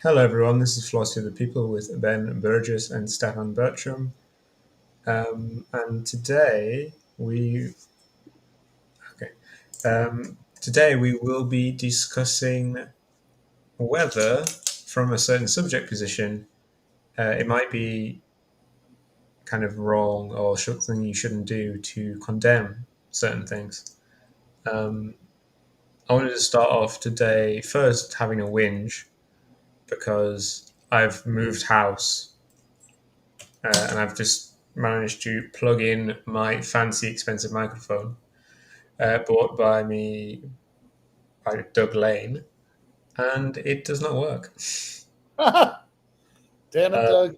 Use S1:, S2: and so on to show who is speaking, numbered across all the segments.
S1: Hello, everyone. This is Philosophy of the People with Ben Burgis and Stefan Bertram. And okay, today we will be discussing whether, from a certain subject position, it might be kind of wrong or something you shouldn't do to condemn certain things. Um, I wanted to start off today first having a whinge because I've moved house and I've just managed to plug in my fancy, expensive microphone bought by me by Doug Lane, and it does not work.
S2: Damn it,
S1: Uh,
S2: Doug.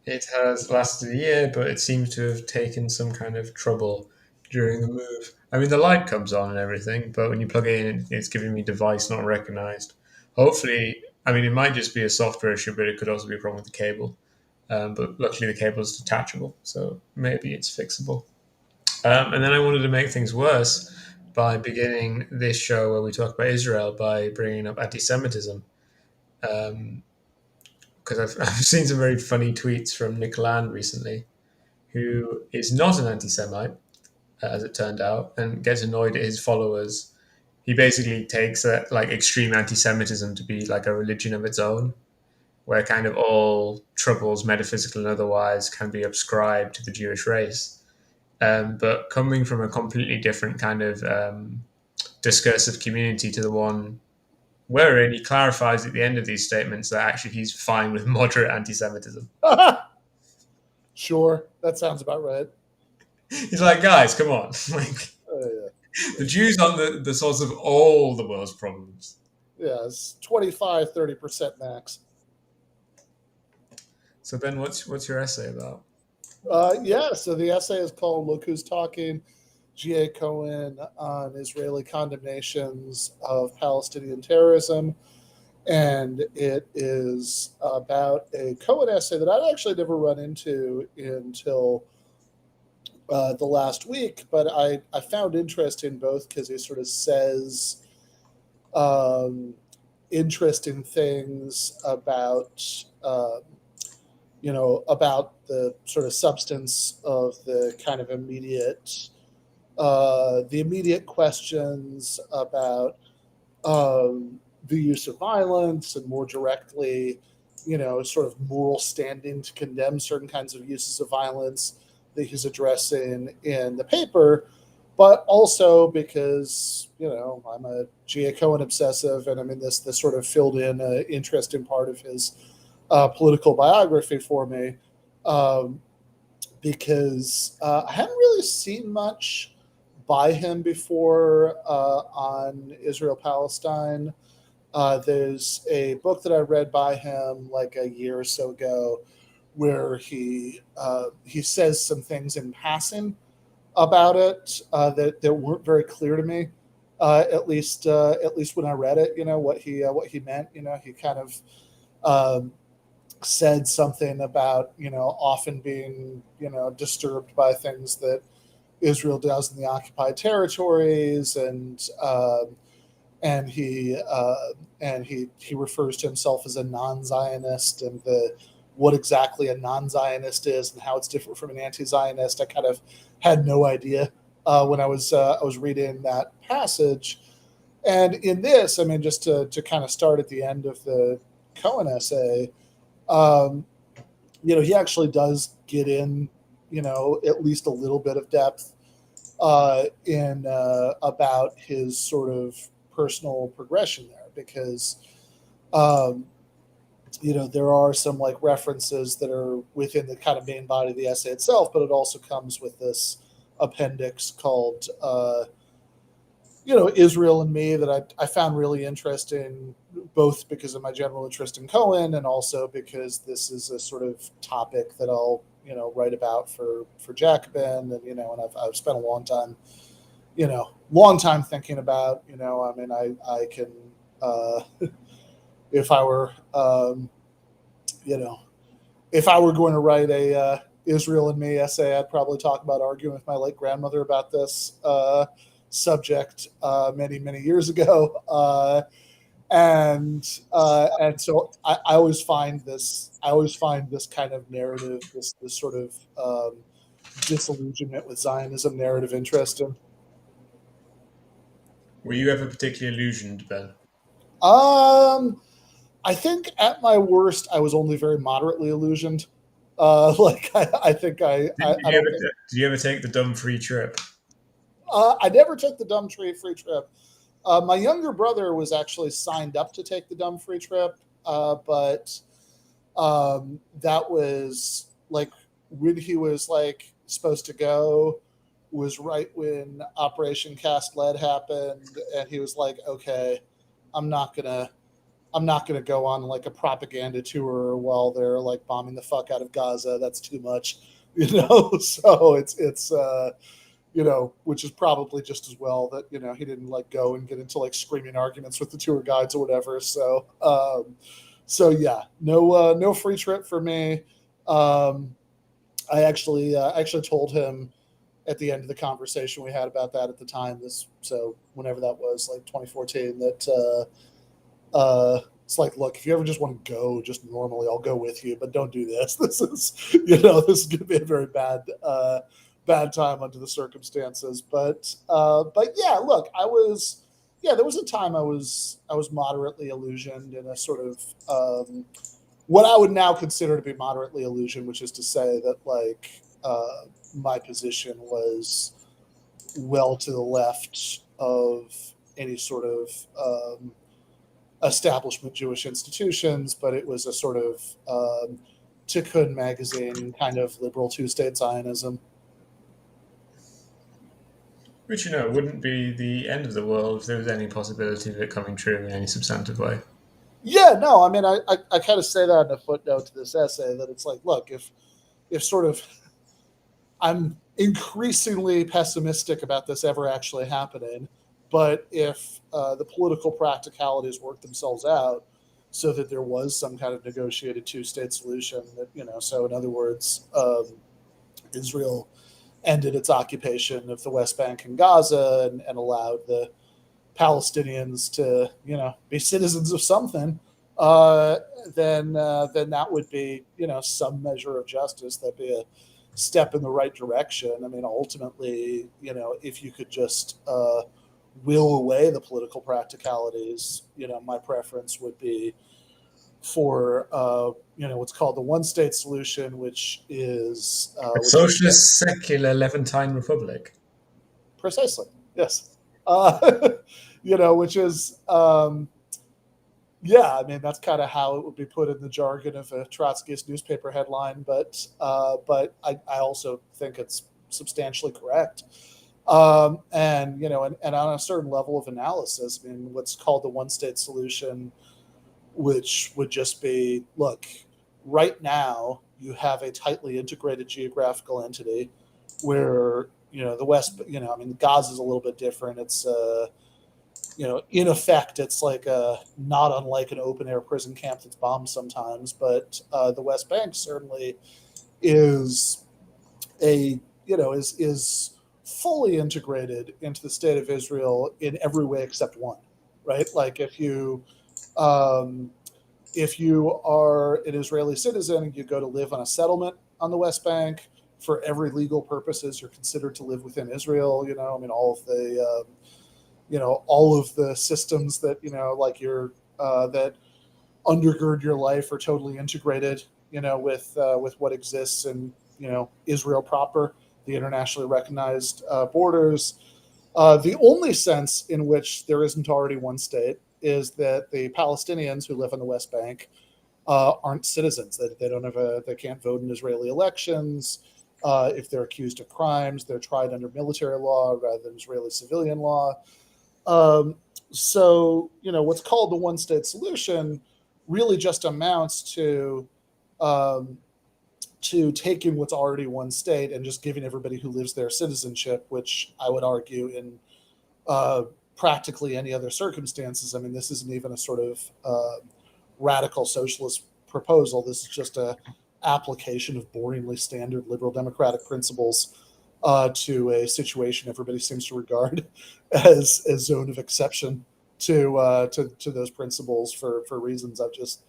S1: it has lasted a year, but it seems to have taken some kind of trouble during the move. I mean, the light comes on and everything, but when you plug it in, it's giving me device not recognized. Hopefully, I mean, it might just be a software issue, but it could also be a problem with the cable. But luckily, the cable is detachable, so maybe it's fixable. And then I wanted to make things worse by beginning this show where we talk about Israel by bringing up anti-Semitism. Because I've seen some very funny tweets from Nick Land recently, who is not an anti-Semite, as it turned out, and gets annoyed at his followers. He basically takes like extreme anti-Semitism to be like a religion of its own, where kind of all troubles, metaphysical and otherwise, can be ascribed to the Jewish race. But coming from a completely different kind of discursive community to the one wherein he clarifies at the end of these statements that actually he's fine with moderate anti-Semitism.
S2: Sure, that sounds about right.
S1: He's like, guys, come on, like
S2: Yeah.
S1: the Jews aren't the source of all the world's problems.
S2: Yeah, it's 25-30% max.
S1: So Ben, what's your essay about?
S2: Yeah, so the essay is called Look Who's Talking, G.A. Cohen on Israeli Condemnations of Palestinian Terrorism. And it is about a Cohen essay that I'd actually never run into until the last week, but I found interest in both because he sort of says um, interesting things um, about the sort of substance of the kind of immediate questions about the use of violence and more directly, sort of moral standing to condemn certain kinds of uses of violence that he's addressing in the paper, but also because I'm a G.A. Cohen obsessive, and I'm in this sort of filled in interesting part of his political biography for me, um, because I hadn't really seen much by him before on Israel Palestine. There's a book that I read by him like a year or so ago, where he says some things in passing about it that weren't very clear to me. At least when I read it, what he meant. He kind of um, said something about often being disturbed by things that Israel does in the occupied territories, and he refers to himself as a non-Zionist, and the what exactly a non-Zionist is and how it's different from an anti-Zionist. I kind of had no idea when I was reading that passage. And in this, I mean, just to kind of start at the end of the Cohen essay, um, he actually does get in, at least a little bit of depth in about his sort of personal progression there, because um, there are some like references that are within the kind of main body of the essay itself, but it also comes with this appendix called Israel and Me, that I found really interesting, both because of my general interest in Cohen and also because this is a sort of topic that I'll write about for Jacobin, and I've spent a long time thinking about. I mean, I can if I were you know if I were going to write a Israel and Me essay, I'd probably talk about arguing with my late grandmother about this subject many, many years ago. And so I always find this kind of narrative, this sort of disillusionment with Zionism narrative interesting.
S1: Were you ever particularly illusioned, Ben?
S2: Um, I think at my worst, I was only very moderately illusioned. Like I think I don't think
S1: Did you ever take the dumb free trip?
S2: I never took the dumb tree free trip. My younger brother was actually signed up to take the dumb free trip, but that was like when he was like supposed to go was right when Operation Cast Lead happened, and he was like, "Okay, I'm not gonna I'm not going to go on like a propaganda tour while they're like bombing the fuck out of Gaza. That's too much, you know." So which is probably just as well that he didn't like go and get into like screaming arguments with the tour guides or whatever. So yeah, no free trip for me. Um, I actually told him at the end of the conversation we had about that at the time. Whenever that was, like 2014, that it's like, look, if you ever just want to go, just normally, I'll go with you, but don't do this. This is going to be a very bad time under the circumstances. But yeah, look, there was a time I was moderately illusioned in a sort of what I would now consider to be moderately illusioned, which is to say that like my position was well to the left of any sort of establishment Jewish institutions, but it was a sort of Tikkun magazine kind of liberal two-state Zionism.
S1: Which, wouldn't be the end of the world if there was any possibility of it coming true in any substantive way.
S2: Yeah, no, I mean, I kind of say that in a footnote to this essay that it's like, look, if sort of I'm increasingly pessimistic about this ever actually happening, but if the political practicalities work themselves out so that there was some kind of negotiated two-state solution, so in other words, Israel ended its occupation of the West Bank and Gaza and allowed the Palestinians to, be citizens of something, then that would be, some measure of justice. That'd be a step in the right direction. I mean, ultimately, if you could just will away the political practicalities, my preference would be for what's called the one-state solution, which is
S1: A socialist, secular Levantine republic.
S2: precisely, yes. uh, which is yeah, I mean, that's kind of how it would be put in the jargon of a Trotskyist newspaper headline, but I also think it's substantially correct. And on a certain level of analysis, I mean, what's called the one-state solution, which would just be, look, right now you have a tightly integrated geographical entity where the West, I mean, Gaza is a little bit different. It's in effect, it's like not unlike an open air prison camp that's bombed sometimes, but the West Bank certainly is a is fully integrated into the state of Israel in every way except one, right? Like um, if you are an Israeli citizen, you go to live on a settlement on the West Bank. For every legal purposes, you're considered to live within Israel. I mean, all of the systems that like that undergird your life are totally integrated with what exists in Israel proper, the internationally recognized borders. The only sense in which there isn't already one state is that the Palestinians who live on the West Bank aren't citizens. They don't they can't vote in Israeli elections. If they're accused of crimes, they're tried under military law rather than Israeli civilian law. Um, what's called the one state solution really just amounts um, to taking what's already one state and just giving everybody who lives there citizenship, which I would argue in uh, practically any other circumstances. I mean, this isn't even a sort of radical socialist proposal. This is just a application of boringly standard liberal democratic principles to a situation everybody seems to regard as a zone of exception. to those principles for reasons I've just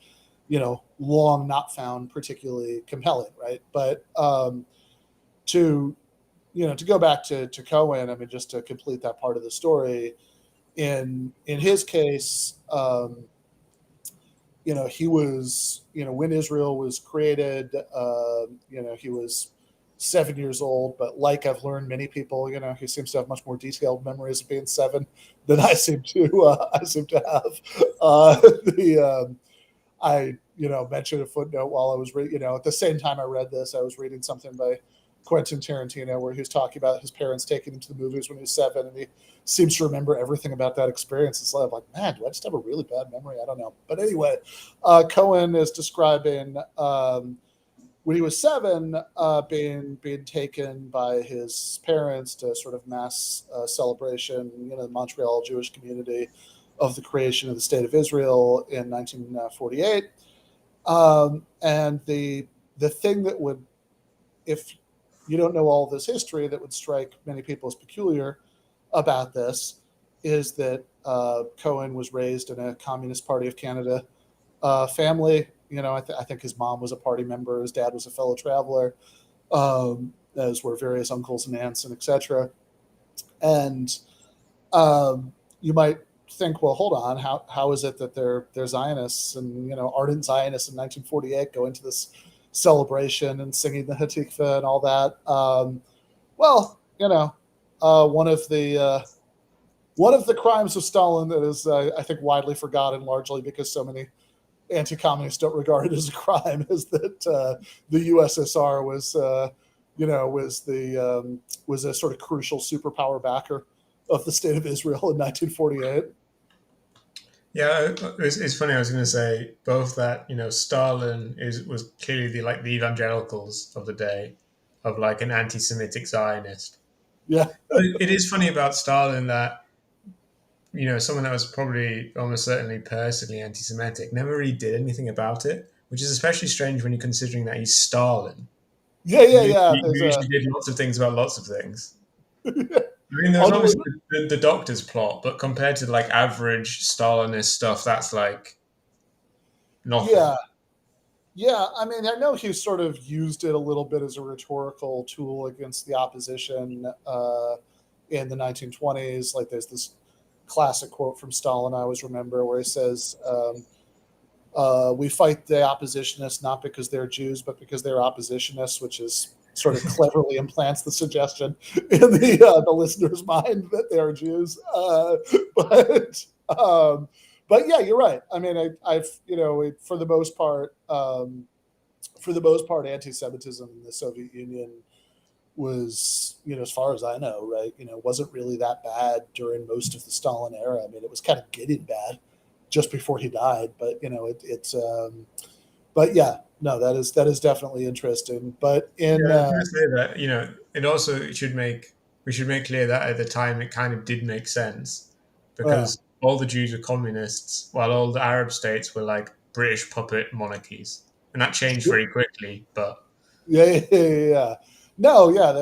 S2: long not found particularly compelling, right? But to to go back to Cohen, I mean, just to complete that part of the story, in his case, he was, when Israel was created, he was 7 years old. But like I've learned, many people, he seems to have much more detailed memories of being seven than I seem to. I seem to have. I mentioned a footnote while I was reading. At the same time I read this, I was reading something by Quentin Tarantino where he was talking about his parents taking him to the movies when he was seven, and he seems to remember everything about that experience. It's like, man, do I just have a really bad memory? I don't know. But anyway, Cohen is describing when he was seven, being taken by his parents to sort of mass celebration, the Montreal Jewish community, of the creation of the state of Israel in 1948. And the thing that would, if you don't know all this history, that would strike many people as peculiar about this is that Cohen was raised in a Communist Party of Canada family. I think his mom was a party member, his dad was a fellow traveler, as were various uncles and aunts and etc. And you might think, well, hold on, how is it that they're Zionists and ardent Zionists in 1948 go into this celebration and singing the Hatikva and all that? Well, one of the crimes of Stalin that is, I think, widely forgotten, largely because so many anti-communists don't regard it as a crime, is that the USSR was a sort of crucial superpower backer of the state of Israel in 1948.
S1: Yeah, it's funny. I was going to say both that Stalin was clearly the evangelicals of the day, of like an anti-Semitic Zionist.
S2: Yeah,
S1: But it is funny about Stalin that someone that was probably almost certainly personally anti-Semitic never really did anything about it, which is especially strange when you're considering that he's Stalin,
S2: yeah, yeah, yeah.
S1: who
S2: There's a
S1: usually did lots of things about lots of things. I mean, there's
S2: unre-
S1: obviously the doctor's plot, but compared to like average Stalinist stuff, that's like nothing.
S2: yeah, yeah. I mean, I know he sort of used it a little bit as a rhetorical tool against the opposition in the 1920s. Like, there's this classic quote from Stalin I always remember where he says, we fight the oppositionists not because they're Jews, but because they're oppositionists, which is sort of cleverly implants the suggestion in the listener's mind that they are Jews. But but yeah, you're right. I mean, I've for the most part, anti-Semitism in the Soviet Union was, as far as I know, right, wasn't really that bad during most of the Stalin era. I mean, it was kind of getting bad just before he died, but but yeah, no, that is definitely interesting. But in
S1: Yeah, I was going to say that it also we should make clear that at the time it kind of did make sense
S2: uh,
S1: because all the Jews were communists, while all the Arab states were like British puppet monarchies, and that changed very quickly. But
S2: yeah, yeah, yeah, yeah. No, yeah,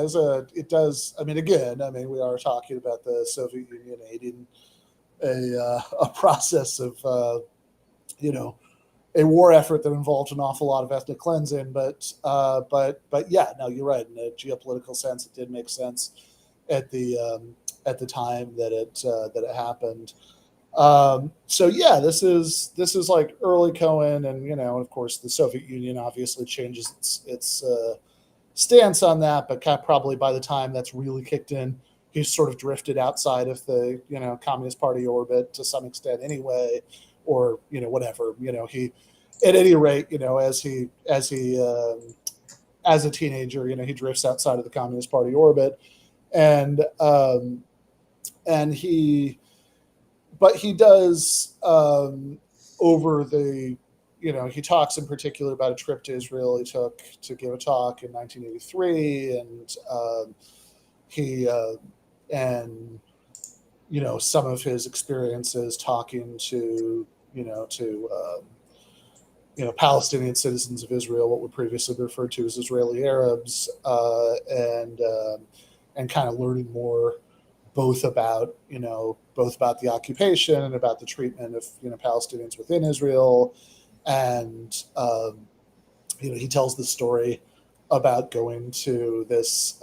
S2: it does. I mean, again, I mean, we are talking about the Soviet Union aiding a process of you know a war effort that involved an awful lot of ethnic cleansing. But yeah, no, you're right. In a geopolitical sense, it did make sense at the time that it happened. So yeah, this is like early Cohen, and of course the Soviet Union obviously changes its stance on that, but probably by the time that's really kicked in, he's sort of drifted outside of the Communist Party orbit to some extent anyway, or whatever. He, at any rate, as a teenager, he drifts outside of the Communist Party orbit, and and he but he does over the he talks in particular about a trip to Israel he took to give a talk in 1983, and he and some of his experiences talking to Palestinian citizens of Israel, what would previously be referred to as Israeli Arabs, and kind of learning more both about the occupation and about the treatment of Palestinians within Israel, and he tells the story about going to this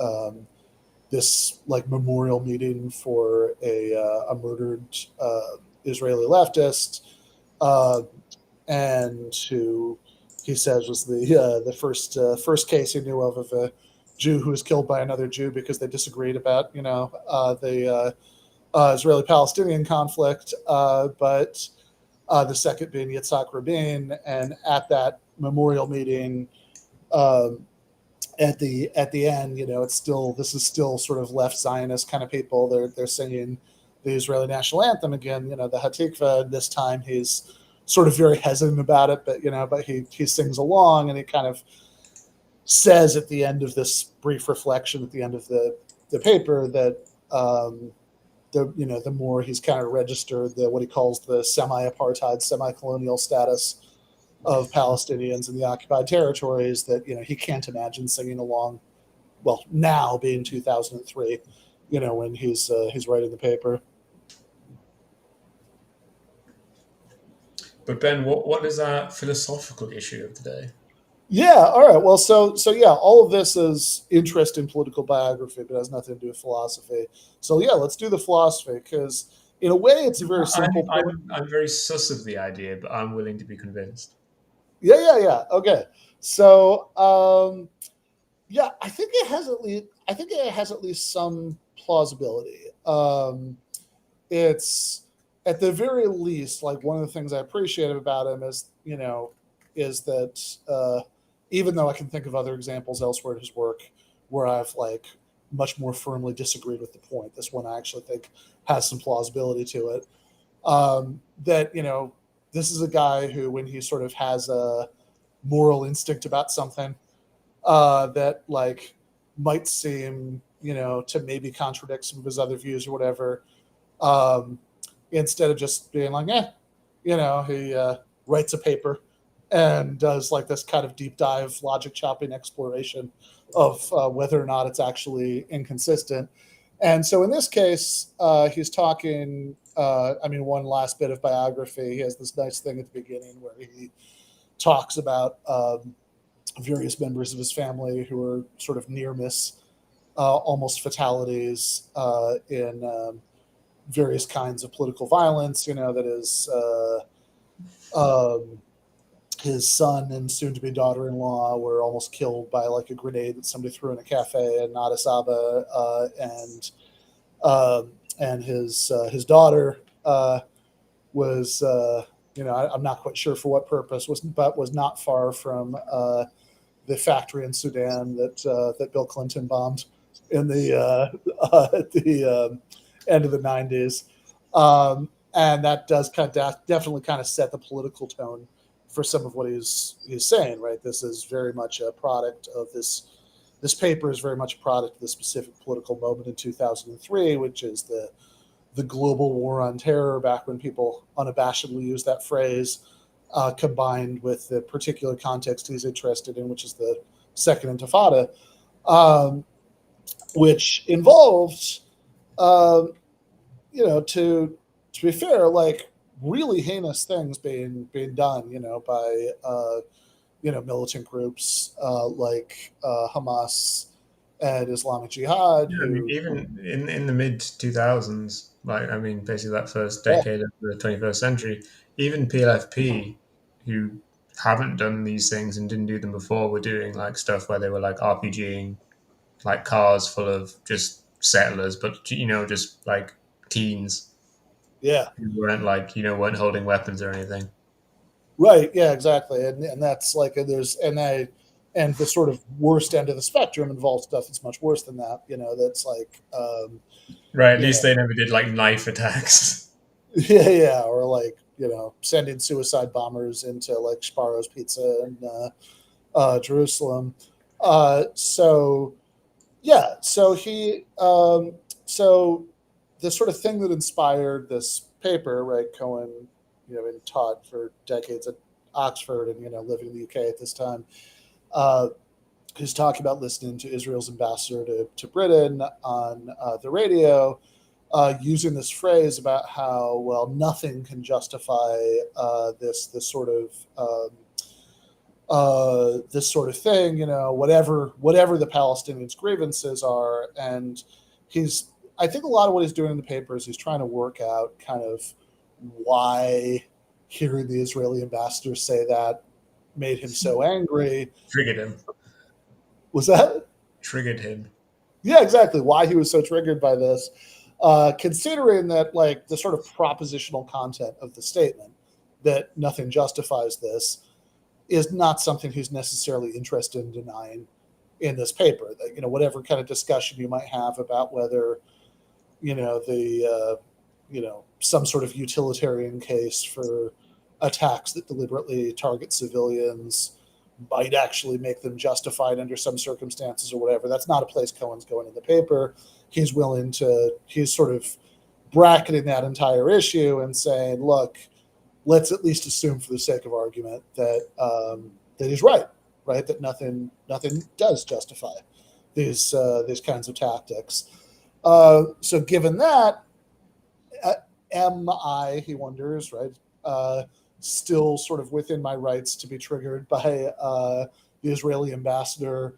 S2: like memorial meeting for a murdered Israeli leftist, uh, and who he says was the first case he knew of a Jew who was killed by another Jew because they disagreed about the Israeli-Palestinian conflict, but the second being Yitzhak Rabin, and at that memorial meeting, um, at the end, this is still sort of left Zionist kind of people. They're singing the Israeli national anthem again, the Hatikva. This time he's sort of very hesitant about it, but he sings along, and he kind of says at the end of this brief reflection at the end of the paper that the more he's kind of registered what he calls the semi-apartheid, semi-colonial status of Palestinians in the occupied territories, that he can't imagine singing along. Well, now being 2003, when he's writing the paper.
S1: But Ben, what is our philosophical issue of today?
S2: Yeah. All right. Well, so yeah, all of this is interest in political biography, but it has nothing to do with philosophy. So yeah, let's do the philosophy, because in a way, it's a very simple point.
S1: I'm very sus of the idea, but I'm willing to be convinced.
S2: Yeah. Okay. So yeah, I think it has at least some plausibility. It's at the very least, like, one of the things I appreciate about him is that even though I can think of other examples elsewhere in his work where I've like much more firmly disagreed with the point, this one I actually think has some plausibility to it. That this is a guy who, when he sort of has a moral instinct about something, that like might seem to maybe contradict some of his other views or whatever, um, instead of just being like, he writes a paper and does like this kind of deep dive logic chopping exploration of whether or not it's actually inconsistent. And so in this case, he's talking. One last bit of biography. He has this nice thing at the beginning where he talks about various members of his family who are sort of near miss, almost fatalities in various kinds of political violence. That is his son and soon-to-be daughter-in-law were almost killed by like a grenade that somebody threw in a cafe in Addis Ababa, and his daughter was I'm not quite sure for what purpose, but was not far from the factory in Sudan that Bill Clinton bombed in at the end of the 90s. And that does definitely kind of set the political tone for some of what he's saying, right? This is very much a product of this paper is very much a product of the specific political moment in 2003, which is the global war on terror, back when people unabashedly use that phrase, combined with the particular context he's interested in, which is the Second Intifada, which involved, to be fair, like really heinous things being done, by militant groups like Hamas and Islamic Jihad,
S1: Yeah, I mean,
S2: who,
S1: even in the mid 2000s, basically that first
S2: yeah,
S1: decade of the 21st century, even PLFP, who haven't done these things and didn't do them before, were doing like stuff where they were like RPGing like cars full of just settlers, but just like teens
S2: yeah,
S1: who weren't holding weapons or anything.
S2: right, yeah, exactly, and that's like, and the sort of worst end of the spectrum involves stuff that's much worse than that. That's like,
S1: Right, at
S2: you
S1: least
S2: know,
S1: they never did like knife attacks.
S2: yeah, or like sending suicide bombers into like Sparrow's Pizza in Jerusalem. So yeah, so the sort of thing that inspired this paper, right? Cohen, been taught for decades at Oxford and living in the UK at this time. Uh, who's talking about listening to Israel's ambassador to Britain on the radio, using this phrase about how, well, nothing can justify this sort of thing, whatever the Palestinians' grievances are. And I think a lot of what he's doing in the paper is he's trying to work out kind of why hearing the Israeli ambassador say that made him so angry.
S1: Triggered him.
S2: Was that?
S1: Triggered him.
S2: Yeah, exactly. Why he was so triggered by this, considering that, like, the sort of propositional content of the statement that nothing justifies this is not something he's necessarily interested in denying in this paper. That, whatever kind of discussion you might have about whether, some sort of utilitarian case for attacks that deliberately target civilians might actually make them justified under some circumstances or whatever. That's not a place Cohen's going in the paper. He's sort of bracketing that entire issue and saying, look, let's at least assume for the sake of argument that he's right, that nothing does justify these kinds of tactics. So given that, am I, he wonders, still sort of within my rights to be triggered by the Israeli ambassador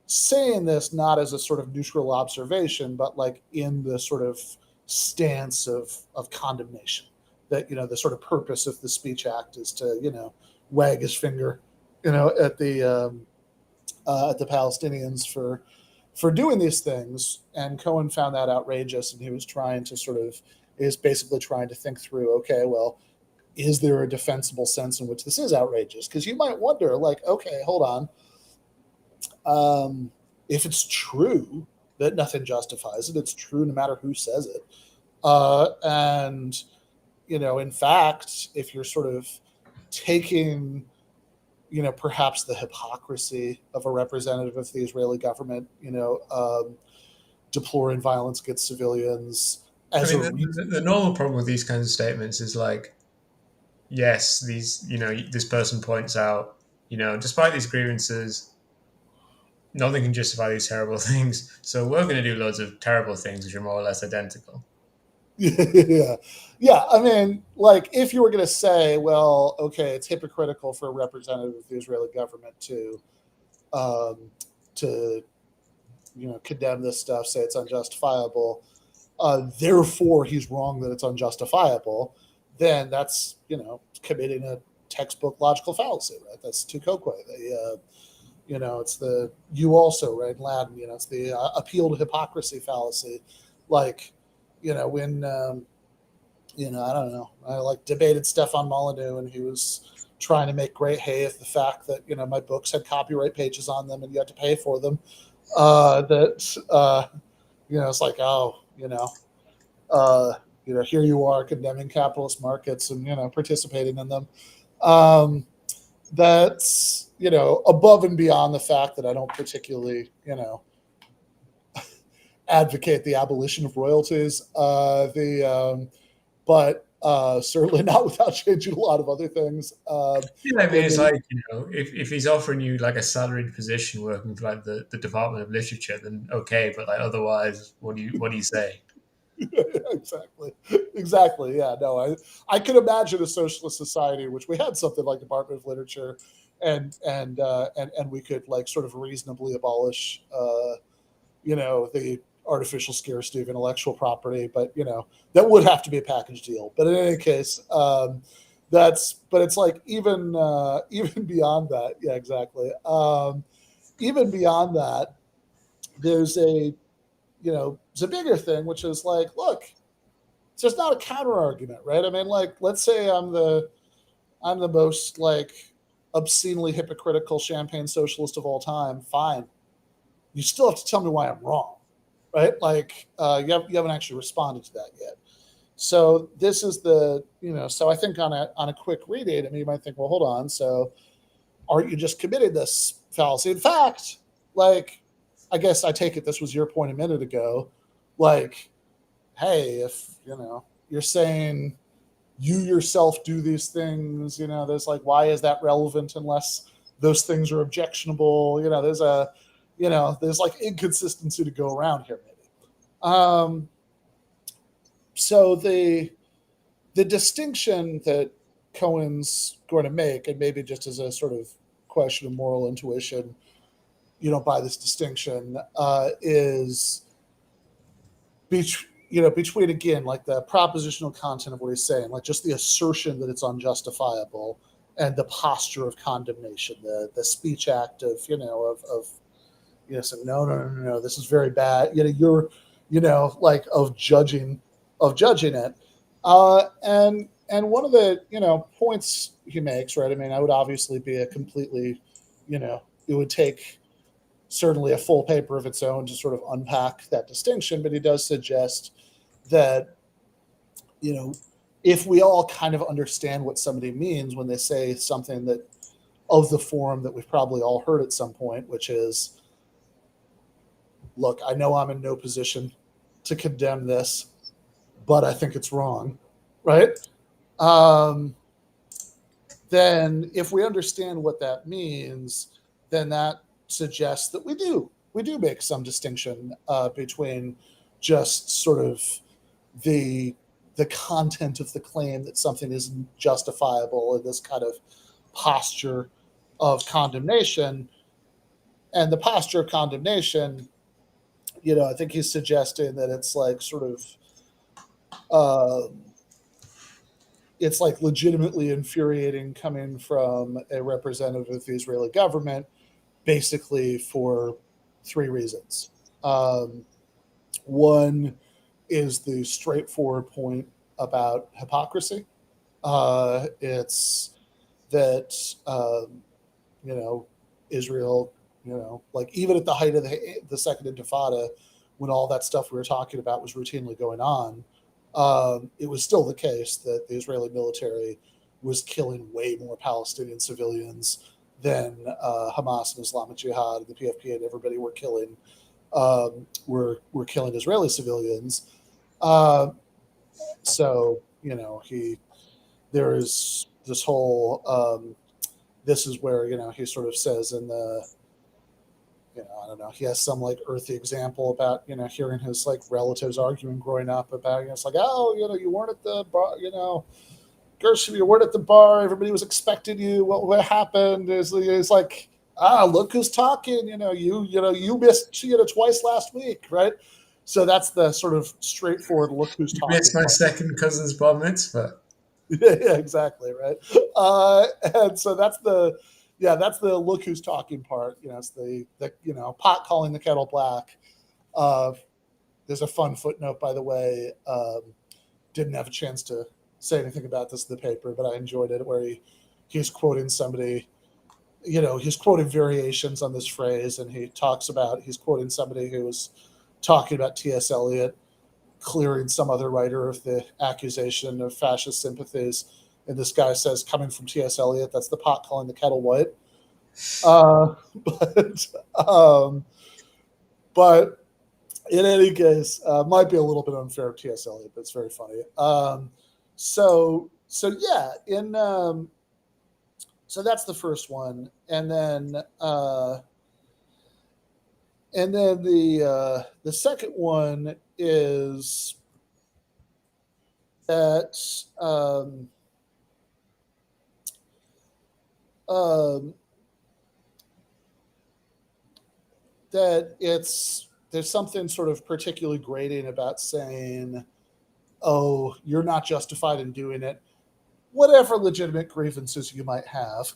S2: saying this not as a sort of neutral observation, but like in the sort of stance of condemnation, that, the sort of purpose of the Speech Act is to, wag his finger, at the Palestinians for doing these things. And Cohen found that outrageous, and he was basically trying to think through, okay, well, is there a defensible sense in which this is outrageous? Because you might wonder, like, okay, hold on. If it's true that nothing justifies it, it's true no matter who says it. And, in fact, if you're sort of taking, perhaps the hypocrisy of a representative of the Israeli government, deploring violence against civilians as
S1: the normal problem with these kinds of statements is like, yes, this person points out, despite these grievances, nothing can justify these terrible things. So we're going to do loads of terrible things which are more or less identical.
S2: Yeah. I mean, like, if you were going to say, well, okay, it's hypocritical for a representative of the Israeli government to condemn this stuff, say it's unjustifiable, therefore he's wrong that it's unjustifiable, then that's, committing a textbook logical fallacy, right? That's tu quoque. It's the you also, right, in Latin, it's the appeal to hypocrisy fallacy. Like, when, I don't know, I like debated Stefan Molyneux, and he was trying to make great hay of the fact that, my books had copyright pages on them and you had to pay for them. It's like, here you are condemning capitalist markets and, participating in them. That's, above and beyond the fact that I don't particularly, advocate the abolition of royalties. But certainly not without changing a lot of other things.
S1: It's like, if he's offering you like a salaried position working for like the Department of Literature, then okay, but like otherwise, what do you say?
S2: Exactly. Yeah, no, I could imagine a socialist society in which we had something like Department of Literature, and we could, like, sort of reasonably abolish the artificial scarcity of intellectual property, but that would have to be a package deal. But in any case, but it's like, even beyond that, yeah, exactly. Even beyond that, there's it's a bigger thing, which is like, look, it's just not a counter argument, right? I mean, like, let's say I'm the most, like, obscenely hypocritical champagne socialist of all time. Fine, you still have to tell me why I'm wrong, right? Like, you haven't actually responded to that yet. So this is so I think on a quick reading, I mean, you might think, well, hold on, so aren't you just committing this fallacy? In fact, like, I guess I take it this was your point a minute ago. Like, hey, if, you're saying you yourself do these things, there's like, why is that relevant unless those things are objectionable? There's like inconsistency to go around here, maybe. so the distinction that Cohen's going to make, and maybe just as a sort of question of moral intuition, by this distinction, is between, again, like the propositional content of what he's saying, like just the assertion that it's unjustifiable, and the posture of condemnation, the speech act of saying, no, this is very bad. Like of judging it. And one of the points he makes, right? I mean, I would obviously be a completely, it would take certainly a full paper of its own to sort of unpack that distinction, but he does suggest that, if we all kind of understand what somebody means when they say something that of the form that we've probably all heard at some point, which is, look, I know I'm in no position to condemn this, but I think it's wrong, right? Then if we understand what that means, then that suggests that we do make some distinction between just sort of the content of the claim that something is justifiable in this kind of posture of condemnation. And the posture of condemnation, I think he's suggesting that it's like sort of it's like legitimately infuriating coming from a representative of the Israeli government, basically for three reasons. One is the straightforward point about hypocrisy. It's that Israel, like even at the height of the Second Intifada, when all that stuff we were talking about was routinely going on, it was still the case that the Israeli military was killing way more Palestinian civilians than Hamas and Islamic Jihad and the PFP and everybody were killing Israeli civilians. So there is this whole this is where he sort of says in the I don't know, he has some like earthy example about hearing his like relatives arguing growing up about it's like, oh, you weren't at the bar, Gershom, you weren't at the bar, everybody was expecting you, what happened is like, look who's talking, you missed twice last week, right? So that's the sort of straightforward look who's
S1: You
S2: talking
S1: missed my
S2: part.
S1: second cousin's bar mitzvah.
S2: Yeah, exactly, right. And so that's the look who's talking part. It's the pot calling the kettle black. There's a fun footnote, by the way. Didn't have a chance to say anything about this in the paper, but I enjoyed it, where he's quoting somebody. He's quoting variations on this phrase, and he's quoting somebody who was talking about T.S. Eliot clearing some other writer of the accusation of fascist sympathies. And this guy says, coming from T.S. Eliot, that's the pot calling the kettle white. But in any case, might be a little bit unfair of T.S. Eliot, but it's very funny. So that's the first one, and then the second one is that that there's something sort of particularly grating about saying, oh, you're not justified in doing it, whatever legitimate grievances you might have,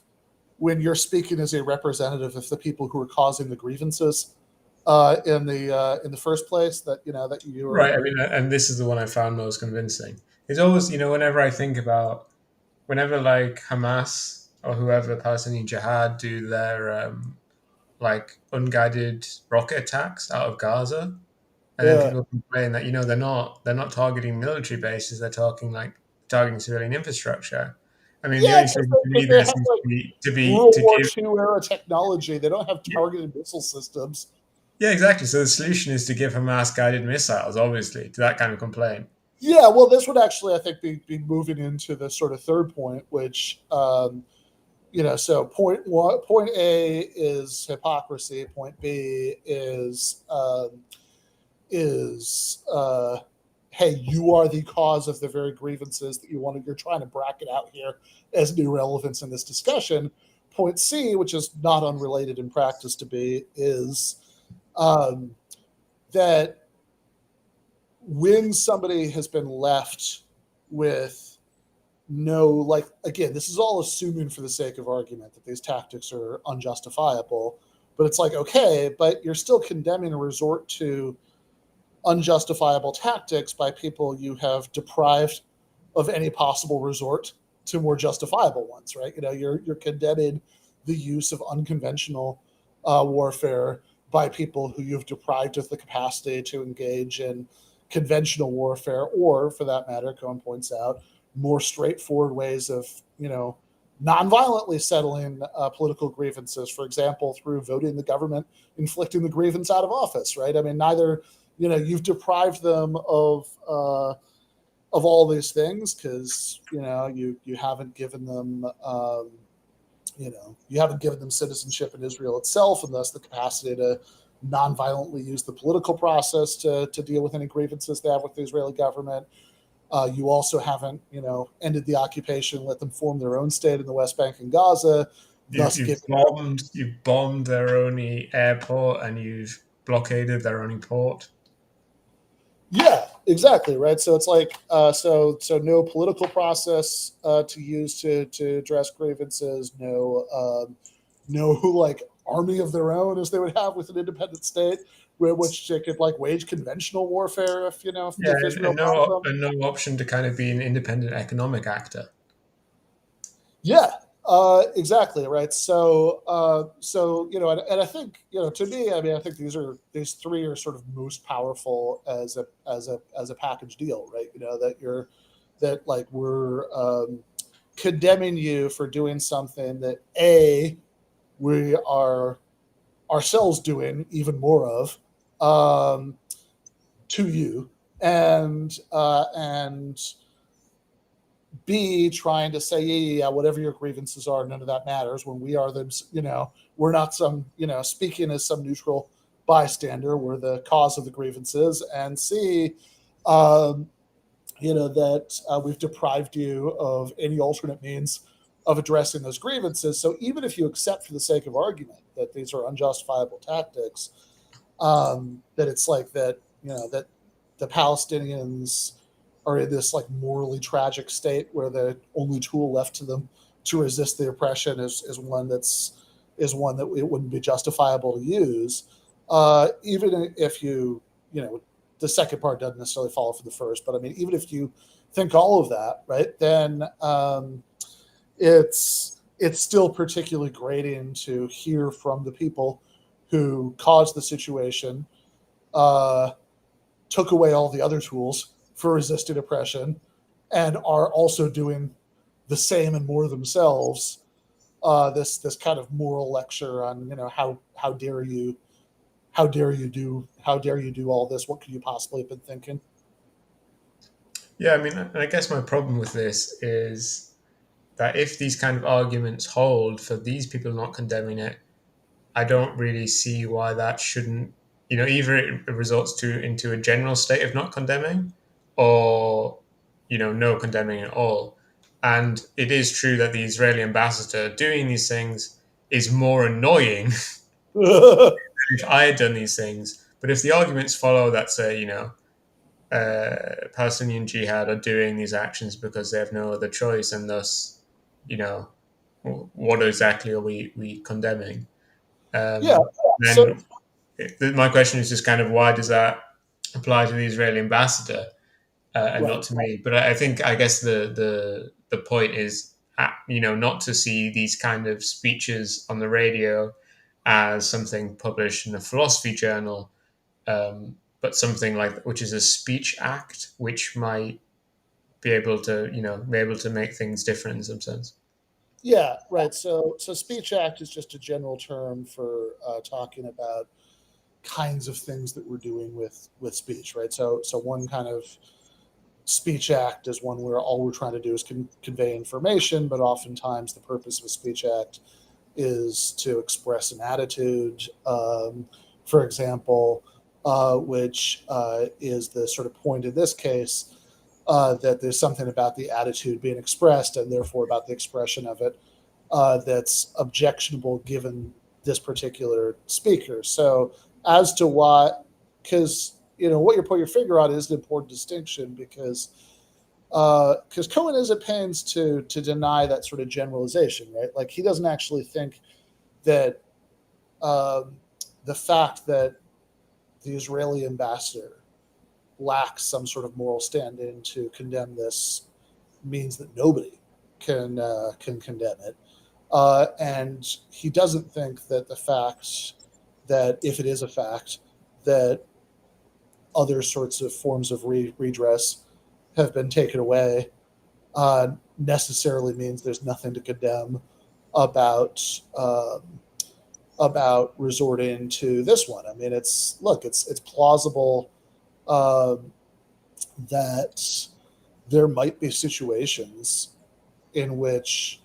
S2: when you're speaking as a representative of the people who are causing the grievances in the first place. That you were
S1: Right. I mean, and this is the one I found most convincing. It's always, whenever I think about, whenever like Hamas or whoever, Palestinian Jihad, do their like unguided rocket attacks out of Gaza, and then
S2: yeah
S1: people complain that they're not targeting military bases, they're targeting civilian infrastructure. I mean, the
S2: yeah
S1: only solution to me
S2: because they
S1: there
S2: have
S1: seems
S2: like
S1: to be to be
S2: World
S1: to
S2: War
S1: give.
S2: II era technology. They don't have
S1: Yeah,
S2: targeted missile systems.
S1: yeah, exactly. So the solution is to give Hamas guided missiles, obviously, to that kind of complaint.
S2: Yeah, well, this would actually, I think, be moving into the sort of third point, which so point A is hypocrisy. Point B is hey, you are the cause of the very grievances that you're trying to bracket out here as new relevance in this discussion. Point C, which is not unrelated in practice to B, is um, that when somebody has been left with no, like, again, this is all assuming for the sake of argument that these tactics are unjustifiable, but it's like, okay, but you're still condemning a resort to unjustifiable tactics by people you have deprived of any possible resort to more justifiable ones, right? You're condemning the use of unconventional warfare by people who you've deprived of the capacity to engage in conventional warfare, or for that matter, Cohen points out, more straightforward ways of, non-violently settling political grievances, for example, through voting the government, inflicting the grievance out of office, right? I mean, neither, you've deprived them of all these things because you haven't given them you haven't given them citizenship in Israel itself, and thus the capacity to non-violently use the political process to deal with any grievances they have with the Israeli government. You also haven't, ended the occupation, let them form their own state in the West Bank and Gaza,
S1: You,
S2: thus
S1: you've
S2: giving.
S1: bombed you've bombed their only airport and you've blockaded their only port.
S2: Yeah, exactly, right. So it's like, so no political process to use to address grievances, no like army of their own as they would have with an independent state, which they could like wage conventional warfare if
S1: Yeah,
S2: if Israel
S1: and
S2: bombed them.
S1: no option to kind of be an independent economic actor.
S2: Yeah, exactly, right. So and I think to me, I mean, I think these three are sort of most powerful as a package deal, right? That like we're condemning you for doing something that we are ourselves doing even more of um, to you, and B, trying to say, yeah, whatever your grievances are, none of that matters when we are them, we're not some, speaking as some neutral bystander, we're the cause of the grievances. And C, um, that we've deprived you of any alternate means of addressing those grievances. So even if you accept for the sake of argument that these are unjustifiable tactics, that it's like that, that the Palestinians are in this like morally tragic state where the only tool left to them to resist the oppression is one that it wouldn't be justifiable to use. Even if the second part doesn't necessarily follow from the first, but I mean, even if you think all of that, right, then it's still particularly grating to hear from the people who caused the situation, uh, took away all the other tools for resisting oppression, and are also doing the same and more themselves. This kind of moral lecture on how dare you how dare you do all this? What could you possibly have been thinking?
S1: Yeah, I mean, and I guess my problem with this is that if these kind of arguments hold for these people not condemning it, I don't really see why that shouldn't, either it results into a general state of not condemning, or no condemning at all. And it is true that the Israeli ambassador doing these things is more annoying if I had done these things. But if the arguments follow that say, Palestinian Jihad are doing these actions because they have no other choice, and thus, you know, what exactly are we condemning?
S2: Yeah. So
S1: Then my question is just kind of why does that apply to the Israeli ambassador and
S2: right.
S1: not to me? But I think I guess the point is not to see these kind of speeches on the radio as something published in a philosophy journal, but something like which is a speech act, which might be able to make things different in some sense.
S2: Yeah, right. So speech act is just a general term for talking about kinds of things that we're doing with speech, right? So one kind of speech act is one where all we're trying to do is convey information, but oftentimes the purpose of a speech act is to express an attitude. For example, which is the sort of point in this case that there's something about the attitude being expressed and therefore about the expression of it that's objectionable given this particular speaker. So as to what, because what you're putting your finger on is an important distinction because Cohen is at pains to deny that sort of generalization, right? Like he doesn't actually think that um, the fact that the Israeli ambassador lacks some sort of moral stand-in to condemn this means that nobody can condemn it. And he doesn't think that the fact that if it is a fact that other sorts of forms of redress have been taken away necessarily means there's nothing to condemn about about resorting to this one. I mean, it's plausible um, that there might be situations in which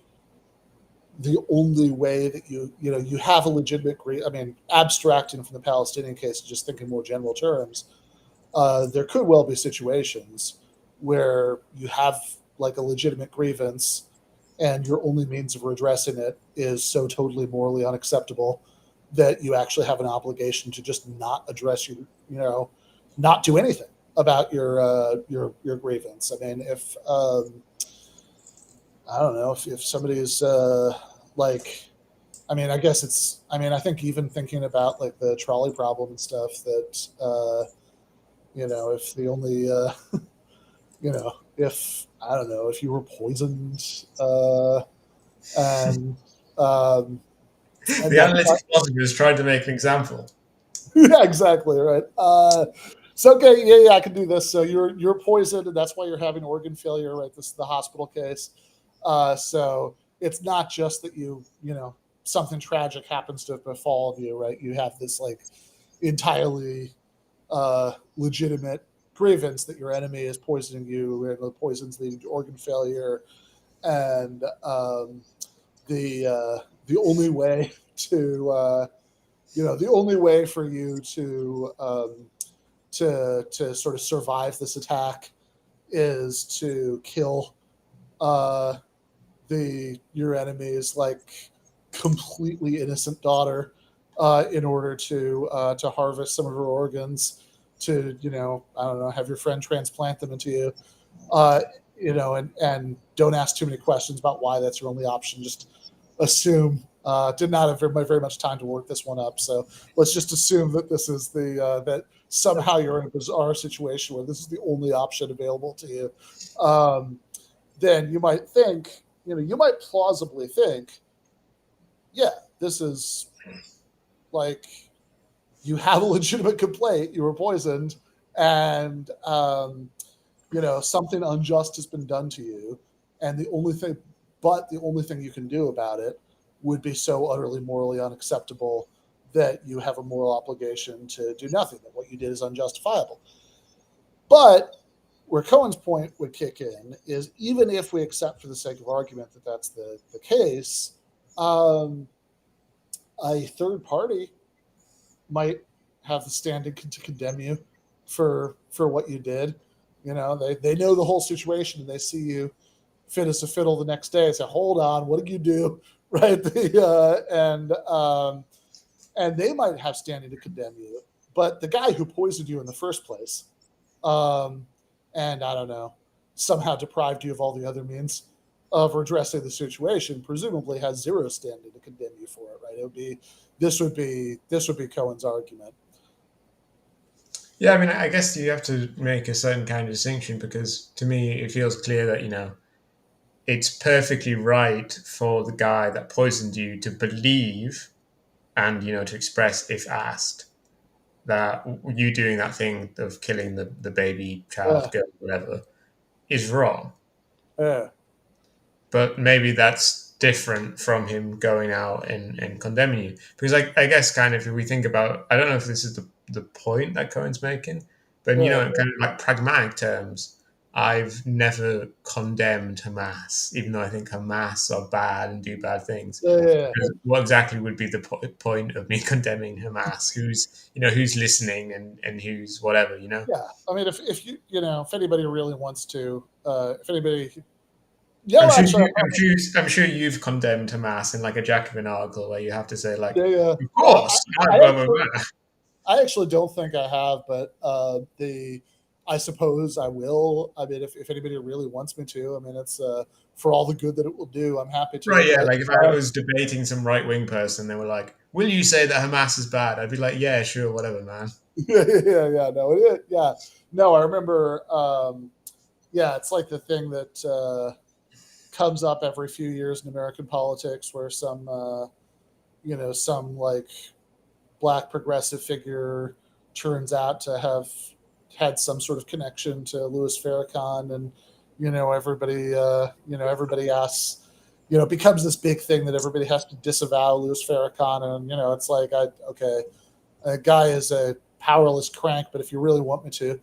S2: the only way that you have a legitimate I mean, abstracting from the Palestinian case, just thinking more general terms, there could well be situations where you have like a legitimate grievance and your only means of redressing it is so totally morally unacceptable that you actually have an obligation to just not address not do anything about your grievance. I mean, if I don't know if somebody is like, I mean, I guess it's, I mean, I think even thinking about like the trolley problem and stuff that, if the only, if, I don't know, if you were poisoned and, um, and
S1: The
S2: then,
S1: analytics philosophers tried to make an example.
S2: yeah, exactly. Right. So, okay. Yeah. Yeah. I can do this. So you're poisoned and that's why you're having organ failure, right? This is the hospital case. So it's not just that something tragic happens to befall you, right? You have this like entirely legitimate grievance that your enemy is poisoning you, and the poisons leading to organ failure, and the only way to the only way for you to sort of survive this attack is to kill uh, your enemy's like completely innocent daughter in order to harvest some of her organs to I don't know, have your friend transplant them into you, uh, and don't ask too many questions about why that's your only option. Just assume. Did not have very much time to work this one up, so let's just assume that this is that somehow you're in a bizarre situation where this is the only option available to you. Um, then you might think, you might plausibly think, yeah, this is like you have a legitimate complaint, you were poisoned, and something unjust has been done to you, and the only thing you can do about it would be so utterly morally unacceptable that you have a moral obligation to do nothing, that what you did is unjustifiable. But where Cohen's point would kick in is, even if we accept for the sake of argument that that's the case, um, a third party might have the standing to condemn you for what you did. They know the whole situation and they see you fit as a fiddle the next day and say, "Hold on, what did you do?" Right? And they might have standing to condemn you, but the guy who poisoned you in the first place, um, and I don't know, somehow deprived you of all the other means of redressing the situation, presumably has zero standing to condemn you for it, right? This would be Cohen's argument.
S1: Yeah, I mean, I guess you have to make a certain kind of distinction because to me it feels clear that, it's perfectly right for the guy that poisoned you to believe and, to express, if asked, that you doing that thing of killing the baby, child,
S2: Yeah,
S1: girl, whatever, is wrong.
S2: yeah,
S1: But maybe that's different from him going out and condemning you. Because I guess kind of if we think about, I don't know if this is the point that Cohen's making, but
S2: yeah,
S1: in kind of like pragmatic terms, I've never condemned Hamas, even though I think Hamas are bad and do bad things.
S2: Yeah,
S1: Because what exactly would be the point of me condemning Hamas? Who's listening and who's whatever, you know?
S2: yeah. I mean, if you if anybody really wants to, if anybody,
S1: I'm
S2: yeah,
S1: sure
S2: actually,
S1: you, I'm sure you've condemned Hamas in like a Jacobin article where you have to say like,
S2: yeah, yeah.
S1: of
S2: Uh,
S1: course,
S2: I,
S1: blah blah
S2: actually,
S1: blah.
S2: I actually don't think I have, but I suppose I will. I mean, if anybody really wants me to, I mean, it's for all the good that it will do. I'm happy to,
S1: Right, yeah.
S2: but
S1: Like if I was debating some right wing person, they were like, "Will you say that Hamas is bad?" I'd be like, "Yeah, sure, whatever, man."
S2: yeah, no, yeah, no. I remember, yeah, it's like the thing that comes up every few years in American politics, where some, some like black progressive figure turns out to have had some sort of connection to Louis Farrakhan, and everybody asks, it becomes this big thing that everybody has to disavow Louis Farrakhan, and it's like, okay, a guy is a powerless crank, but if you really want me to,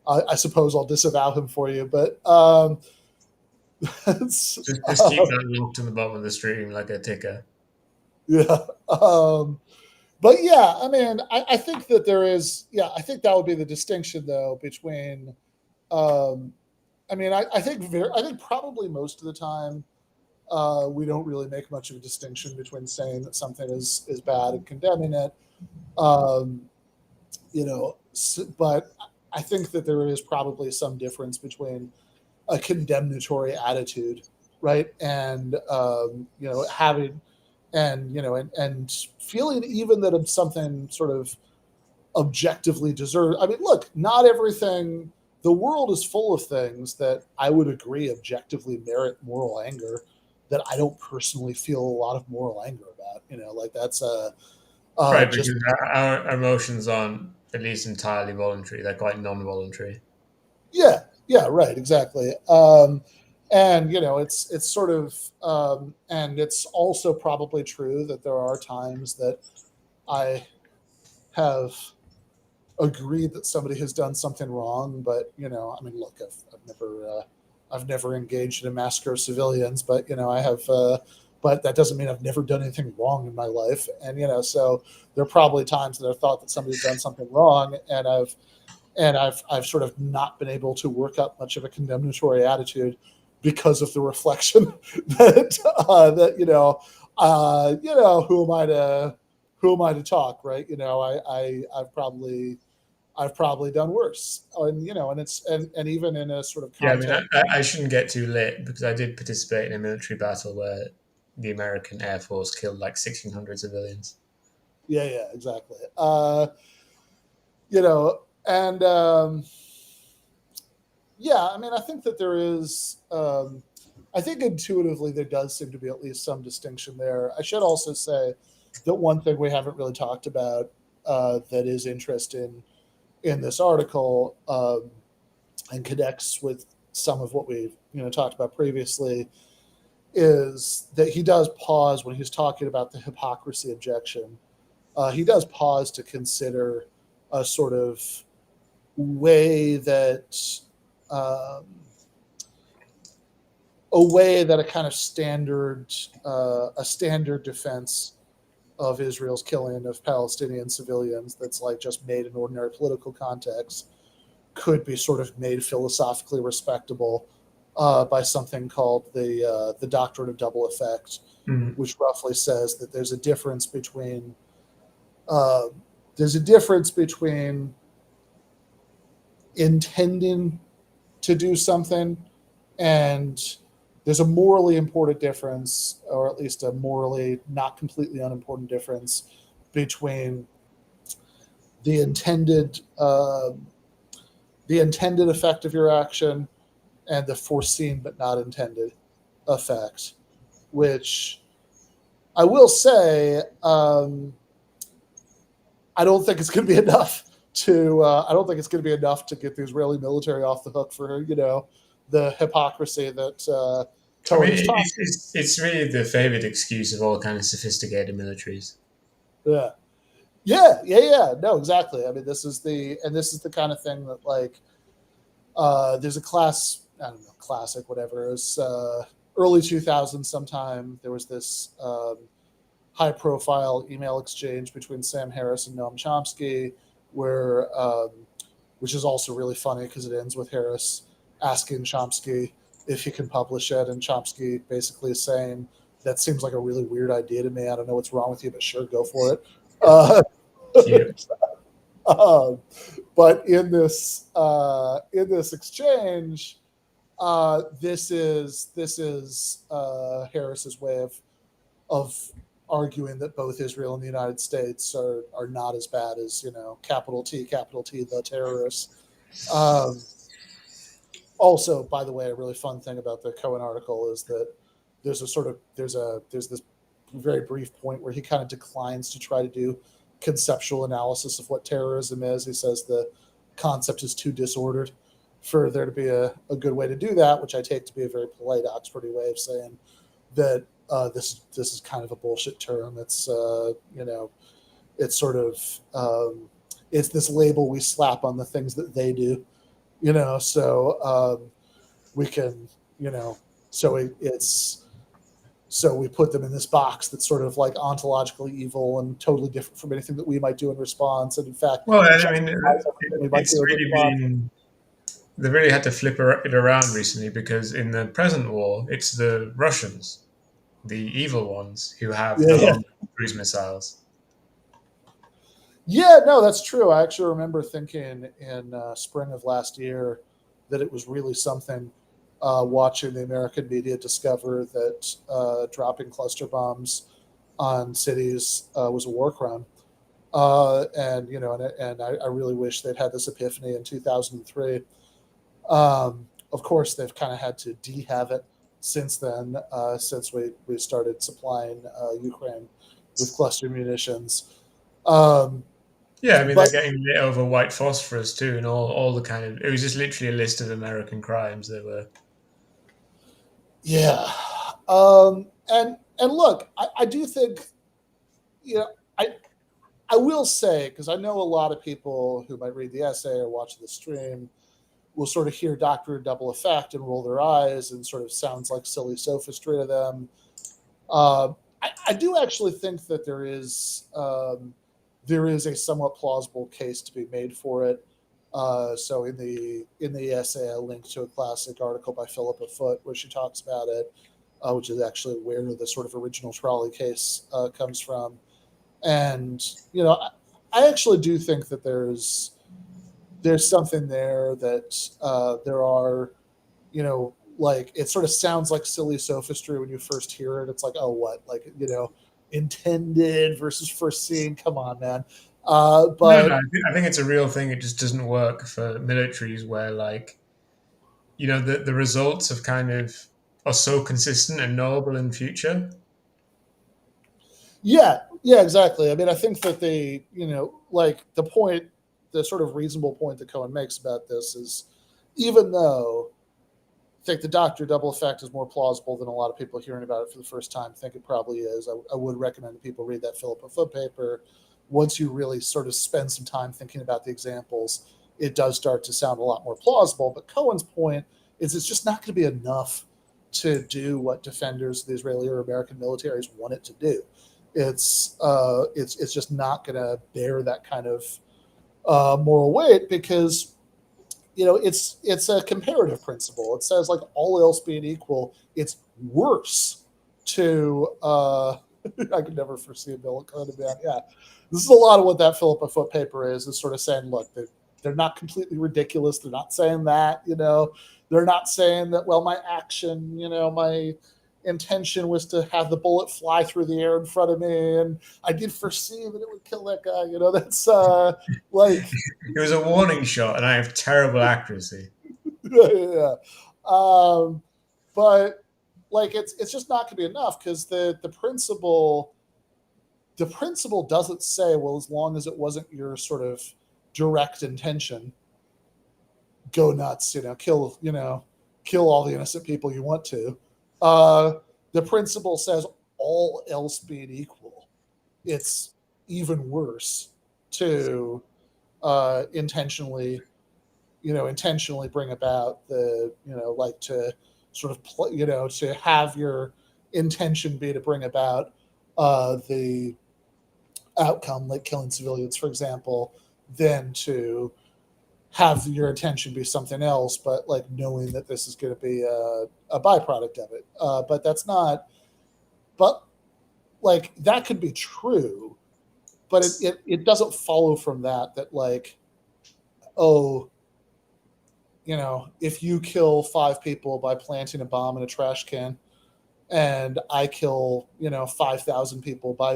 S2: I suppose I'll disavow him for you. But it's,
S1: Just keep that locked in the bottom of the stream like a ticker.
S2: yeah. But yeah, I mean, I think that there is, yeah, I think that would be the distinction though between, um, I mean, I think probably most of the time we don't really make much of a distinction between saying that something is bad and condemning it. Um, but I think that there is probably some difference between a condemnatory attitude, right, and having and feeling even that it's something sort of objectively deserved. I mean, look, not everything. The world is full of things that I would agree objectively merit moral anger that I don't personally feel a lot of moral anger about. Like that's
S1: Right,
S2: just
S1: because our emotions aren't at least entirely voluntary. They're quite non-voluntary.
S2: yeah, yeah, right, exactly. And it's sort of and it's also probably true that there are times that I have agreed that somebody has done something wrong, but I mean, look, I've never engaged in a massacre of civilians, but I have. But that doesn't mean I've never done anything wrong in my life, and so there are probably times that I've thought that somebody's done something wrong, and I've sort of not been able to work up much of a condemnatory attitude because of the reflection that who am I to talk, right? I've probably done worse, and and even in a sort of
S1: Yeah, I mean,
S2: context.
S1: I shouldn't get too lit because I did participate in a military battle where the American Air Force killed like 1,600 civilians.
S2: Yeah, yeah, exactly. And yeah, I mean, I think that there is. I think intuitively there does seem to be at least some distinction there. I should also say that one thing we haven't really talked about that is interesting in this article and connects with some of what we've talked about previously is that he does pause when he's talking about the hypocrisy objection. He does pause to consider a sort of way that um, a kind of standard defense of Israel's killing of Palestinian civilians that's like just made in ordinary political context could be sort of made philosophically respectable by something called the doctrine of double effect,
S1: Mm.
S2: which roughly says that uh, there's a difference between intending to do something and there's a morally important difference, or at least a morally not completely unimportant difference between the intended uh, the intended effect of your action and the foreseen but not intended effect. Which I will say, I don't think it's going to be enough to. I don't think it's going to be enough to get the Israeli military off the hook for the hypocrisy that
S1: I mean,
S2: Cohen is talking.
S1: it's really the favorite excuse of all kind of sophisticated militaries.
S2: Yeah. Yeah, yeah, yeah. No, exactly. I mean, this is the kind of thing that like there's a class I don't know, classic, whatever. It was early 2000s sometime. There was this high profile email exchange between Sam Harris and Noam Chomsky, where which is also really funny because it ends with Harris asking Chomsky if he can publish it, and Chomsky basically is saying, "That seems like a really weird idea to me. I don't know what's wrong with you, but sure, go for it." Uh,
S1: Cute.
S2: um, but in this exchange, this is Harris's way of arguing that both Israel and the United States are not as bad as, capital T, the terrorists. Um, Also, by the way, a really fun thing about the Cohen article is that there's this very brief point where he kind of declines to try to do conceptual analysis of what terrorism is. He says the concept is too disordered for there to be a good way to do that, which I take to be a very polite Oxfordy way of saying that this is kind of a bullshit term. It's sort of it's this label we slap on the things that they do, so we can, so it's so we put them in this box that's sort of like ontologically evil and totally different from anything that we might do in response, and in fact
S1: Well, I mean,
S2: justifies everything we might
S1: it's
S2: do in
S1: really
S2: response.
S1: been they really had to flip it around recently because in the present war, it's the Russians, the evil ones, who have
S2: Yeah,
S1: the
S2: yeah.
S1: long cruise missiles.
S2: Yeah, no, that's true. I actually remember thinking in spring of last year that it was really something, watching the American media discover that dropping cluster bombs on cities was a war crime. And I really wish they'd had this epiphany in 2003. Of course, they've kind of had to de-have it since then, since we started supplying Ukraine with cluster munitions. Um,
S1: Yeah, I mean they're
S2: but
S1: getting lit over white phosphorus too, and all the kind of. It was just literally a list of American crimes that were.
S2: Yeah, and look, I do think, you know I I will say, because I know a lot of people who might read the essay or watch the stream will sort of hear Doctor Double Effect and roll their eyes and sort of sounds like silly sophistry to them. I do actually think that there is a somewhat plausible case to be made for it. So in the essay, I linked to a classic article by Philippa Foot where she talks about it, which is actually where the sort of original trolley case comes from. And I actually do think that there's something there that there are, like it sort of sounds like silly sophistry when you first hear it. It's like, oh, what, like, intended versus foreseen. Come on, man.
S1: No, no,
S2: But
S1: I think it's a real thing. It just doesn't work for militaries where, like, the results of kind of are so consistent and knowable in the future.
S2: yeah, yeah, exactly. I mean, I think that like the sort of reasonable point that Cohen makes about this is, even though I think the Doctor Double Effect is more plausible than a lot of people hearing about it for the first time think it probably is. I would recommend that people read that Philippa Foot paper. Once you really sort of spend some time thinking about the examples, it does start to sound a lot more plausible. But Cohen's point is it's just not going to be enough to do what defenders of the Israeli or American militaries want it to do. It's just not going to bear that kind of moral weight because it's a comparative principle. It says, like, all else being equal, it's worse to I could never foresee a bill condemn. Yeah, this is a lot of what that Philippa Foot paper is sort of saying, look, they're not completely ridiculous. They're not saying that, they're not saying that, well, my action, my intention was to have the bullet fly through the air in front of me, and I did foresee that it would kill that guy. That's like
S1: It was a warning shot, and I have terrible accuracy.
S2: yeah. Um, but like it's just not going to be enough because the principle doesn't say, well, as long as it wasn't your sort of direct intention, go nuts, kill all the innocent people you want to. Uh, the principle says, all else being equal, it's even worse to intentionally intentionally bring about the, like to sort of to have your intention be to bring about the outcome, like killing civilians, for example, than to have your intention be something else, but like knowing that this is going to be a byproduct of it. But that's not, but like that could be true, but it doesn't follow from that like, oh, if you kill 5 people by planting a bomb in a trash can, and I kill 5,000 people by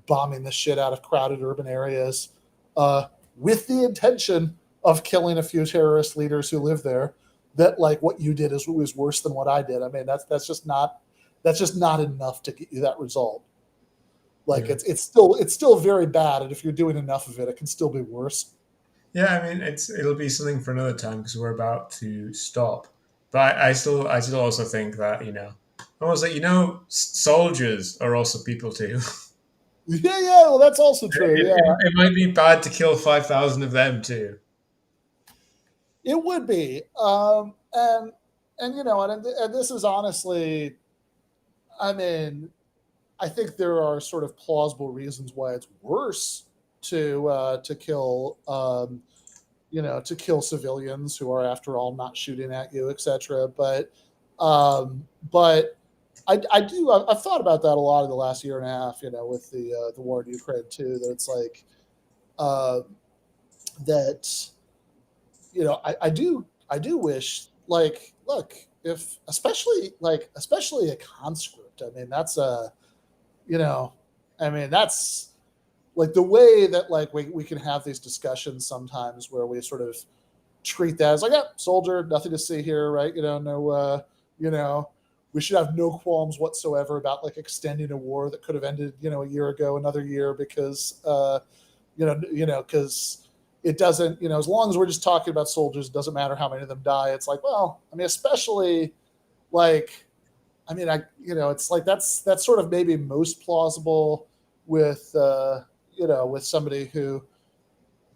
S2: bombing the shit out of crowded urban areas, uh, with the intention of killing a few terrorist leaders who live there, that like what you did was worse than what I did. I mean, that's just not enough to get you that result. Like
S1: Yeah.
S2: it's still very bad, and if you're doing enough of it, it can still be worse.
S1: Yeah, I mean, it'll be something for another time because we're about to stop. But I still also think that almost like soldiers are also people too.
S2: Yeah, yeah. Well, that's also true.
S1: It,
S2: Yeah,
S1: it, it might be bad to kill 5,000 of them too.
S2: it would be. And this is honestly, I mean, I think there are sort of plausible reasons why it's worse to kill to kill civilians who are, after all, not shooting at you, etc. But I've thought about that a lot in the last year and a half. With the war in Ukraine too. That it's like uh, that I do wish, like, look, if especially a conscript. I mean, that's a you know I mean, that's like the way that like we can have these discussions sometimes where we sort of treat that as like, yeah, soldier, nothing to see here, right? No, you know, we should have no qualms whatsoever about like extending a war that could have ended, a year ago, another year, because, because it doesn't, as long as we're just talking about soldiers, it doesn't matter how many of them die. It's like, well, I mean, especially like, I mean, it's like that's sort of maybe most plausible with, with somebody who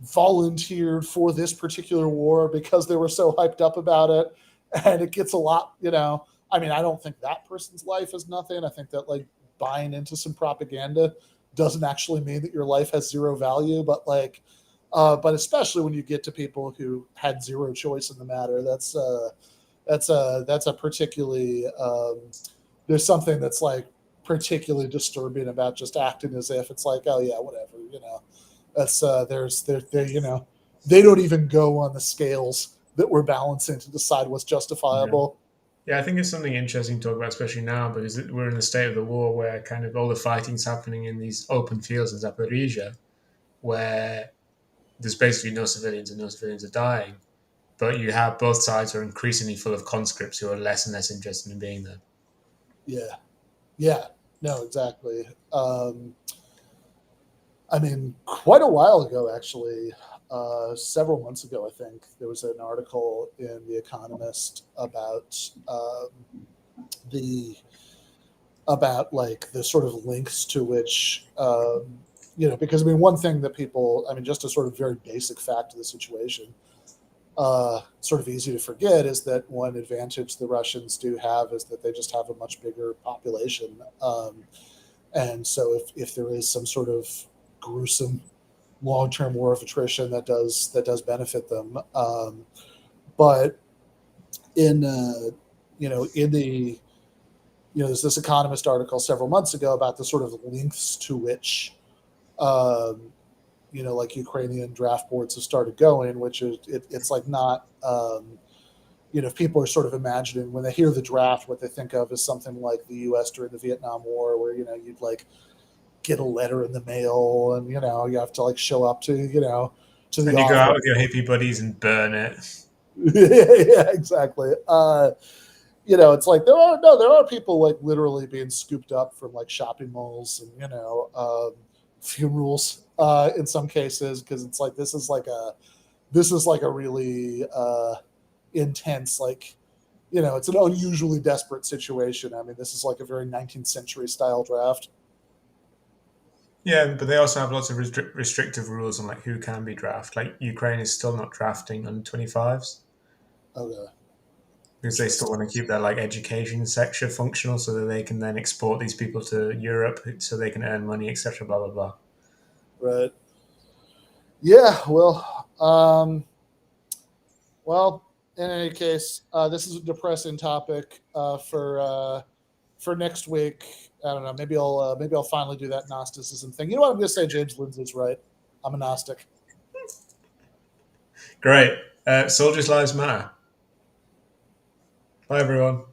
S2: volunteered for this particular war because they were so hyped up about it, and it gets a lot. I mean, I don't think that person's life is nothing. I think that like buying into some propaganda doesn't actually mean that your life has zero value, but like but especially when you get to people who had zero choice in the matter, that's a particularly there's something that's like particularly disturbing about just acting as if it's like, oh yeah, whatever. That's they don't even go on the scales that we're balancing to decide what's
S1: Yeah.
S2: justifiable.
S1: Yeah, I think it's something interesting to talk about, especially now, because we're in the state of the war where kind of all the fighting's happening in these open fields in Zaporizhia, where there's basically no civilians and no civilians are dying. But you have both sides are increasingly full of conscripts who are less and less interested in being there.
S2: Yeah, yeah, no, exactly. I mean, quite a while ago, actually, several months ago, I think there was an article in The Economist about the like the sort of links to which because I mean, one thing that people, I mean, just a sort of very basic fact of the situation, sort of easy to forget, is that one advantage the Russians do have is that they just have a much bigger population, and so if there is some sort of gruesome long-term war of attrition, that does benefit them. But in in the there's this Economist article several months ago about the sort of lengths to which um, like Ukrainian draft boards have started going, which is it's like not if people are sort of imagining when they hear the draft, what they think of is something like the U.S. during the Vietnam War, where you'd like get a letter in the mail, and you have to like show up to to the
S1: And you go out
S2: office.
S1: with your hippie buddies and burn it.
S2: Yeah, exactly. It's like there are people like literally being scooped up from like shopping malls and funerals in some cases, because it's like this is like a really intense, like it's an unusually desperate situation. I mean, this is like a very 19th century style draft.
S1: Yeah, but they also have lots of restrictive rules on like who can be drafted. Like Ukraine is still not drafting under 25s
S2: Okay,
S1: because they still
S2: interesting.
S1: want to keep their like education sector functional so that they can then export these people to Europe so they can earn money, etc. Blah blah blah.
S2: Right. Yeah. Well. In any case, this is a depressing topic for next week. I don't know. Maybe I'll finally do that Gnosticism thing. You know what I'm going to say? James Lindsay's right. I'm a Gnostic.
S1: Great. Soldiers' lives matter. Bye everyone.